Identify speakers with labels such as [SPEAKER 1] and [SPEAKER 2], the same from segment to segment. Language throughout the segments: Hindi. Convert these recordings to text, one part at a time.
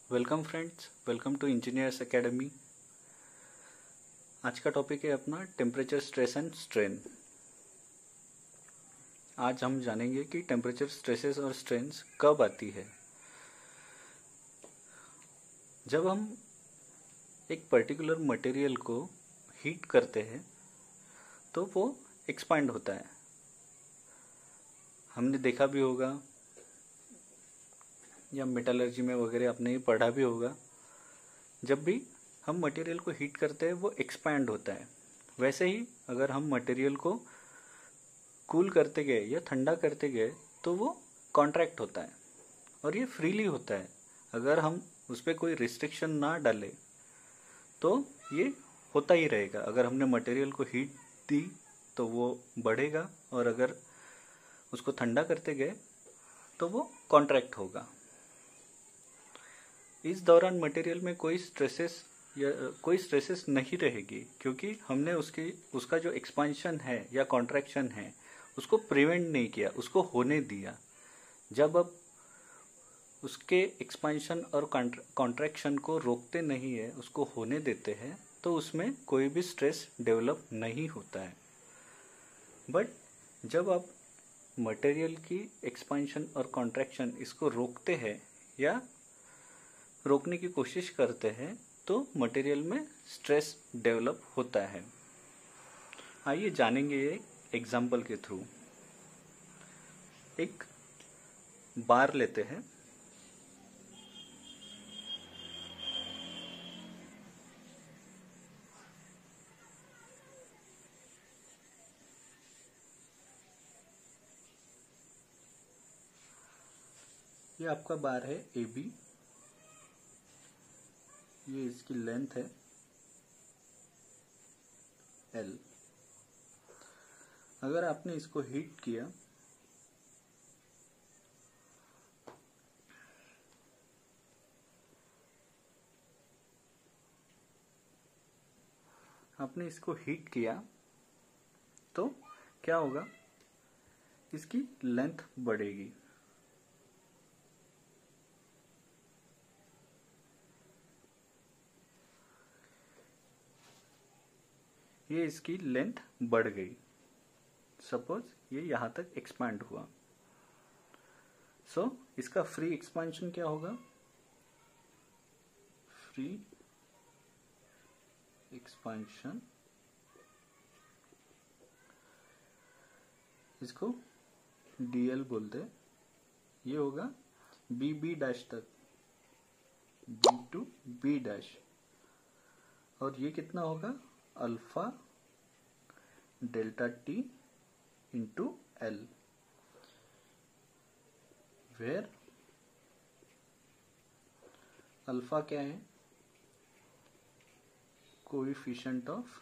[SPEAKER 1] Welcome friends, welcome to engineers academy. आज का टॉपिक है अपना टेम्परेचर स्ट्रेस एंड स्ट्रेन। आज हम जानेंगे कि टेम्परेचर स्ट्रेसेस और स्ट्रेन्स कब आती है। जब हम एक पर्टिकुलर मटेरियल को हीट करते हैं तो वो एक्सपांड होता है। हमने देखा भी होगा या मेटलर्जी में वगैरह आपने ये पढ़ा भी होगा, जब भी हम मटेरियल को हीट करते हैं वो एक्सपैंड होता है। वैसे ही अगर हम मटेरियल को कूल करते गए या ठंडा करते गए तो वो कॉन्ट्रैक्ट होता है और ये फ्रीली होता है। अगर हम उस पर कोई रिस्ट्रिक्शन ना डालें तो ये होता ही रहेगा। अगर हमने मटेरियल को हीट दी तो वो बढ़ेगा और अगर उसको ठंडा करते गए तो वो कॉन्ट्रैक्ट होगा। इस दौरान मटेरियल में कोई स्ट्रेसेस नहीं रहेगी, क्योंकि हमने उसका जो एक्सपांशन है या कॉन्ट्रैक्शन है उसको प्रिवेंट नहीं किया, उसको होने दिया। जब अब उसके एक्सपांशन और कॉन्ट्रैक्शन को रोकते नहीं है, उसको होने देते हैं, तो उसमें कोई भी स्ट्रेस डेवलप नहीं होता है। बट जब आप मटेरियल की एक्सपांशन और कॉन्ट्रैक्शन इसको रोकते हैं या रोकने की कोशिश करते हैं तो मटेरियल में स्ट्रेस डेवलप होता है। आइए जानेंगे ये एग्जाम्पल के थ्रू। एक बार लेते हैं। ये आपका बार है AB, ये इसकी लेंथ है L। अगर आपने इसको हीट किया तो क्या होगा, इसकी लेंथ बढ़ेगी। ये इसकी लेंथ बढ़ गई। सपोज ये यहां तक एक्सपांड हुआ, सो इसका फ्री एक्सपांशन क्या होगा, फ्री एक्सपांशन, इसको DL बोलते हैं। ये होगा BB डैश तक, B टू B डैश, और ये कितना होगा, alpha delta T into L, where alpha क्या है, coefficient of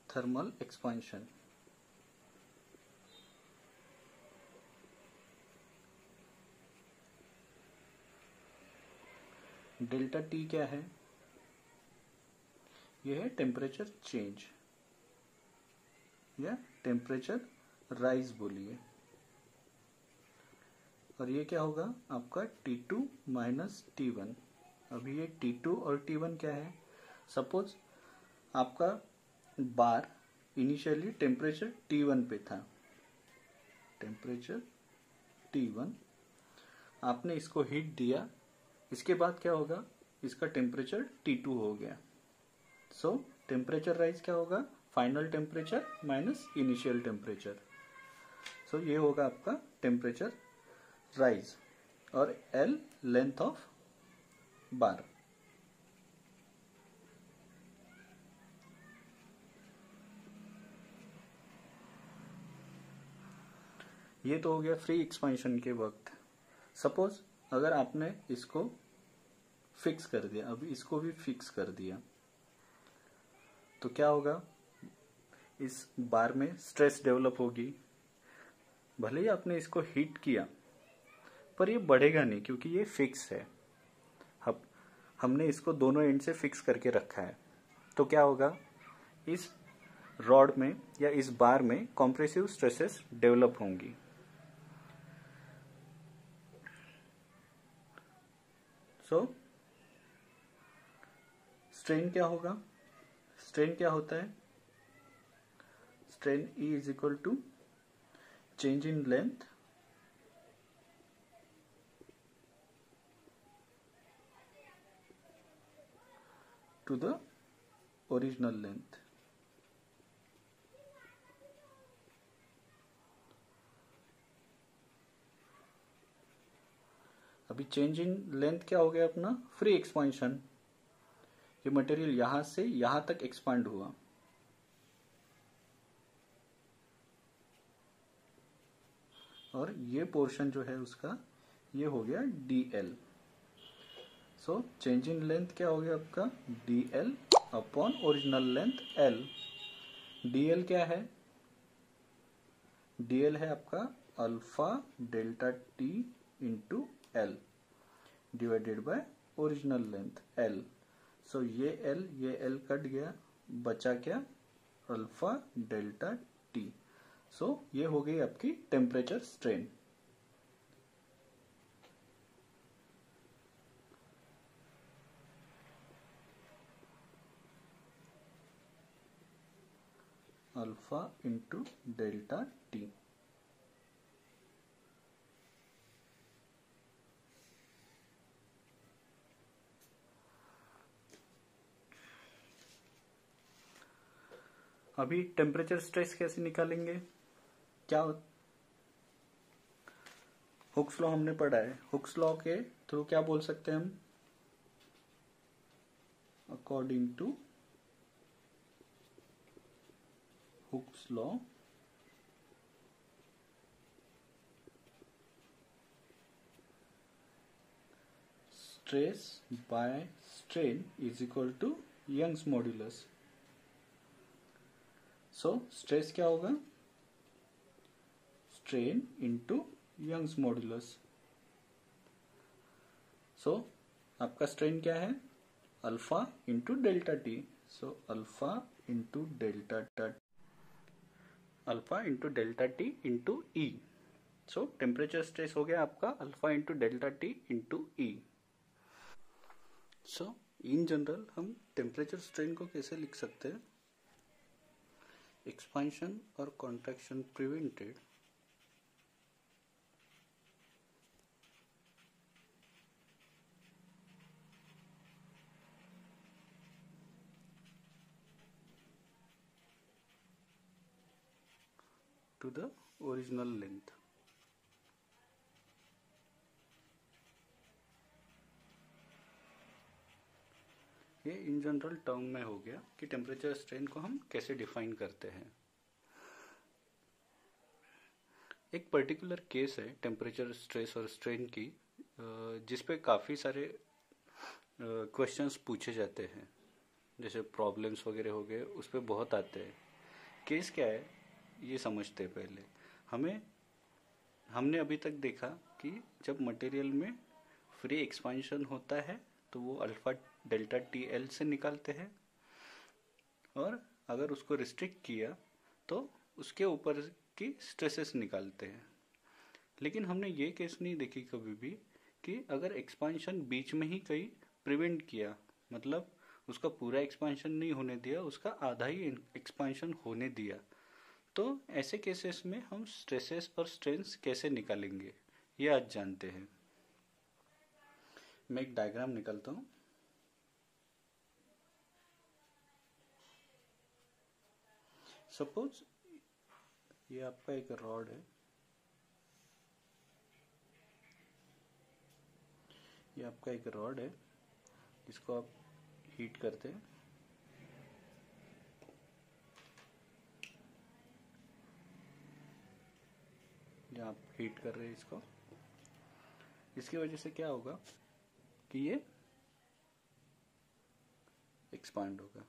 [SPEAKER 1] thermal expansion, delta T क्या है, यह है टेम्परेचर चेंज या टेम्परेचर राइज बोलिए। और ये क्या होगा आपका T2 माइनस T1। अभी ये T2 और T1 क्या है, सपोज आपका बार इनिशियली टेम्परेचर T1 पे था, टेम्परेचर T1, आपने इसको हीट दिया, इसके बाद क्या होगा, इसका टेम्परेचर T2 हो गया। सो टेम्परेचर राइज क्या होगा, final temperature minus initial temperature. So ये होगा आपका टेम्परेचर राइज, और L लेंथ ऑफ बार। ये तो हो गया फ्री एक्सपेंशन के वक्त। सपोज अगर आपने इसको फिक्स कर दिया, अभी इसको भी फिक्स कर दिया, तो क्या होगा, इस बार में स्ट्रेस डेवलप होगी। भले ही आपने इसको हीट किया पर ये बढ़ेगा नहीं, क्योंकि ये फिक्स है। हमने इसको दोनों एंड से फिक्स करके रखा है। तो क्या होगा, इस रॉड में या इस बार में कॉम्प्रेसिव स्ट्रेसेस डेवलप होंगी। सो स्ट्रेन क्या होगा, स्ट्रेन क्या होता है, strain E is equal to change in length to the original length. अभी चेंज इन लेंथ क्या हो गया अपना, फ्री एक्सपांशन। ये मटेरियल यहां से यहां तक एक्सपांड हुआ, और ये पोर्शन जो है उसका ये हो गया dl। So change in length क्या हो गया आपका, dl upon original length l। dl क्या है, dl है आपका alpha delta t into l divided by original length l। सो ये l कट गया, बचा क्या, अल्फा डेल्टा t। सो ये हो गई आपकी temperature strain. Alpha into delta T. अभी टेम्परेचर स्ट्रेस कैसे निकालेंगे, क्या हुक्स लॉ हमने पढ़ा है, हुक्स लॉ के थ्रू क्या बोल सकते हैं हम, according to Hooke's law stress by strain is equal to Young's modulus. So stress क्या होगा, strain into Young's modulus. So आपका स्ट्रेन क्या है, alpha into delta T. So alpha into delta T into E. So temperature stress हो गया आपका alpha into delta T into E. So in general हम टेम्परेचर स्ट्रेन को कैसे लिख सकते हैं, एक्सपांशन और contraction prevented to the original length। ये इन जनरल टर्म में हो गया कि टेम्परेचर स्ट्रेन को हम कैसे डिफाइन करते हैं। एक पर्टिकुलर केस है टेम्परेचर स्ट्रेस और स्ट्रेन की, जिस पे काफ़ी सारे क्वेश्चंस पूछे जाते हैं, जैसे प्रॉब्लम्स वगैरह हो गए, उस पर बहुत आते हैं। केस क्या है ये समझते हैं पहले। हमने अभी तक देखा कि जब मटेरियल में फ्री एक्सपांशन होता है तो वो अल्फा डेल्टा टी एल से निकालते हैं, और अगर उसको रिस्ट्रिक्ट किया तो उसके ऊपर की स्ट्रेसेस निकालते हैं। लेकिन हमने ये केस नहीं देखी कभी भी कि अगर एक्सपांशन बीच में ही कहीं प्रिवेंट किया, मतलब उसका पूरा एक्सपांशन नहीं होने दिया, उसका आधा ही एक्सपांशन होने दिया, तो ऐसे केसेस में हम स्ट्रेसेस और स्ट्रेन्स कैसे निकालेंगे ये आज जानते हैं। मैं एक डायग्राम निकालता हूँ। सपोज ये आपका एक रॉड है, ये आपका एक रॉड है, इसको आप हीट करते हैं, या आप हीट कर रहे हैं इसको। इसकी वजह से क्या होगा कि ये एक्सपांड होगा।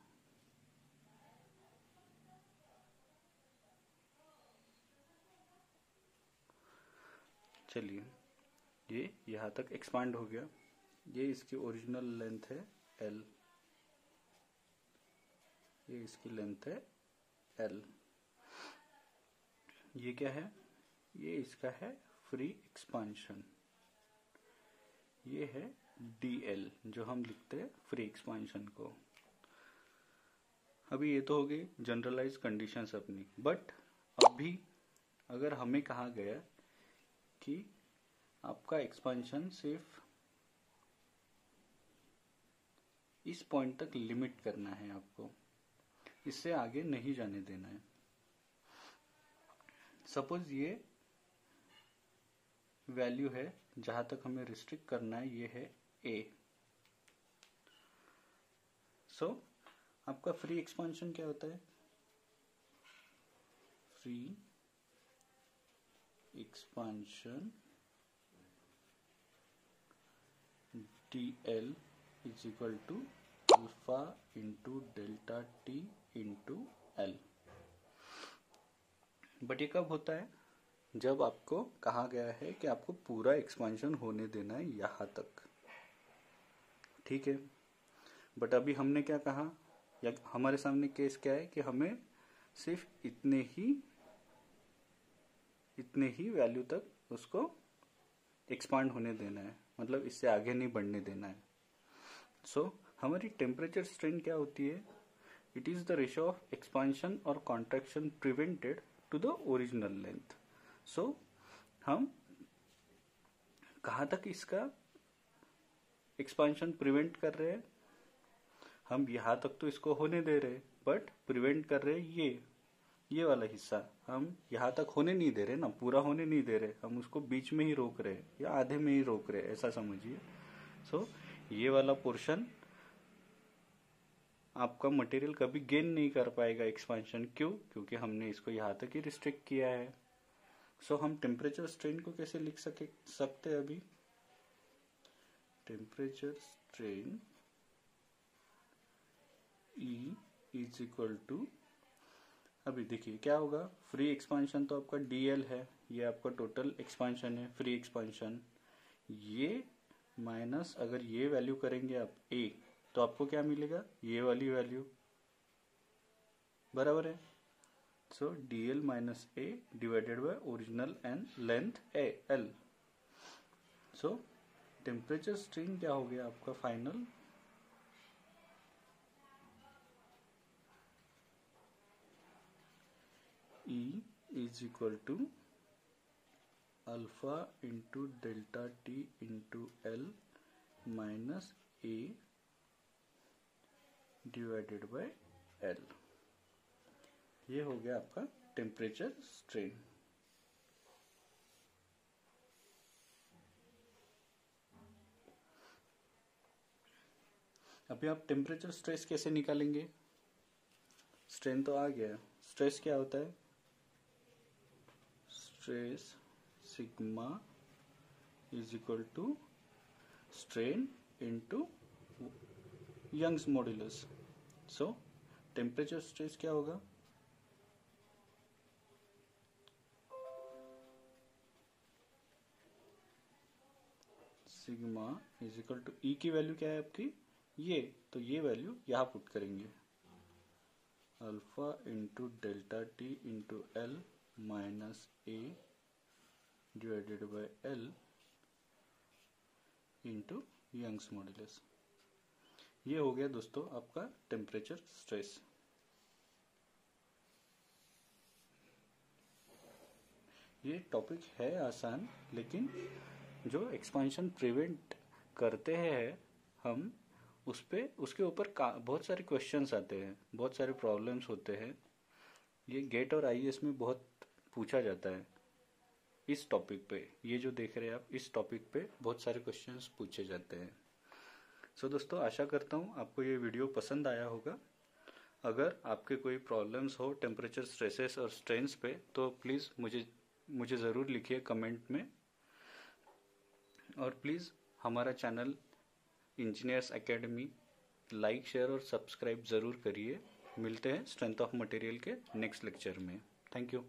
[SPEAKER 1] चलिए, ये यहाँ तक एक्सपांड हो गया, ये इसकी ओरिजिनल लेंथ है L, ये इसकी लेंथ है L। ये क्या है, ये इसका है फ्री एक्सपांशन, ये है dl जो हम लिखते हैं फ्री एक्सपांशन को। अभी ये तो हो गई जनरलाइज कंडीशंस अपनी, बट अभी अगर हमें कहा गया कि आपका एक्सपांशन सिर्फ इस पॉइंट तक लिमिट करना है, आपको इससे आगे नहीं जाने देना है। सपोज ये वैल्यू है जहां तक हमें रिस्ट्रिक्ट करना है, ये है a। सो आपका फ्री एक्सपांशन क्या होता है? Free expansion dl is equal to alpha into delta T into L. But ये कब होता है? जब आपको कहा गया है कि आपको पूरा एक्सपांशन होने देना है यहां तक, ठीक है। बट अभी हमने क्या कहा, या हमारे सामने केस क्या है कि हमें सिर्फ इतने ही वैल्यू तक उसको एक्सपांड होने देना है, मतलब इससे आगे नहीं बढ़ने देना है। सो हमारी टेम्परेचर स्ट्रेन क्या होती है? It is the ratio of expansion और contraction prevented to the original length. So हम कहाँ तक इसका एक्सपांशन प्रिवेंट कर रहे हैं? हम यहां तक तो इसको होने दे रहे, बट प्रिवेंट कर रहे ये वाला हिस्सा हम यहां तक होने नहीं दे रहे ना, पूरा होने नहीं दे रहे, हम उसको बीच में ही रोक रहे या आधे में ही रोक रहे, ऐसा समझिए। सो ये वाला पोर्शन आपका मटेरियल कभी गेन नहीं कर पाएगा एक्सपांशन। क्यों? क्योंकि हमने इसको यहां तक ही रिस्ट्रिक्ट किया है। सो हम टेम्परेचर स्ट्रेन को कैसे लिख सकते हैं? अभी temperature strain E is equal to, अभी देखिए क्या होगा, फ्री एक्सपांशन तो आपका dl है, ये आपका टोटल एक्सपांशन है फ्री एक्सपांशन, ये माइनस अगर ये वैल्यू करेंगे आप a, तो आपको क्या मिलेगा? ये वाली वैल्यू, बराबर है। So dl minus a divided by original and length l। So temperature strain क्या हो गया आपका final? E is equal to alpha into delta T into L minus A divided by L. ये हो गया आपका टेम्परेचर स्ट्रेन। अभी आप टेम्परेचर स्ट्रेस कैसे निकालेंगे? स्ट्रेन तो आ गया, स्ट्रेस क्या होता है? Stress sigma is equal to strain into Young's modulus. So temperature stress क्या होगा? Sigma is equal to E की वैल्यू क्या है आपकी? ये, तो ये वैल्यू यहां पुट करेंगे, alpha into delta T into L minus A divided by L into Young's modulus. ये हो गया दोस्तों आपका टेम्परेचर स्ट्रेस। ये टॉपिक है आसान, लेकिन जो एक्सपांशन प्रिवेंट करते हैं हम उसके ऊपर बहुत सारे क्वेश्चंस आते हैं, बहुत सारे प्रॉब्लम्स होते हैं। ये गेट और आईएएस में बहुत पूछा जाता है इस टॉपिक पे। ये जो देख रहे हैं आप, इस टॉपिक पे बहुत सारे क्वेश्चंस पूछे जाते हैं। सो दोस्तों, आशा करता हूँ आपको ये वीडियो पसंद आया होगा। अगर आपके कोई प्रॉब्लम्स हो टेम्परेचर स्ट्रेसेस और स्ट्रेन्स पे, तो प्लीज़ मुझे ज़रूर लिखिए कमेंट में। और प्लीज़ हमारा channel engineers academy like, share और सब्सक्राइब ज़रूर करिए। मिलते हैं स्ट्रेंथ ऑफ मटेरियल के नेक्स्ट लेक्चर में। Thank you.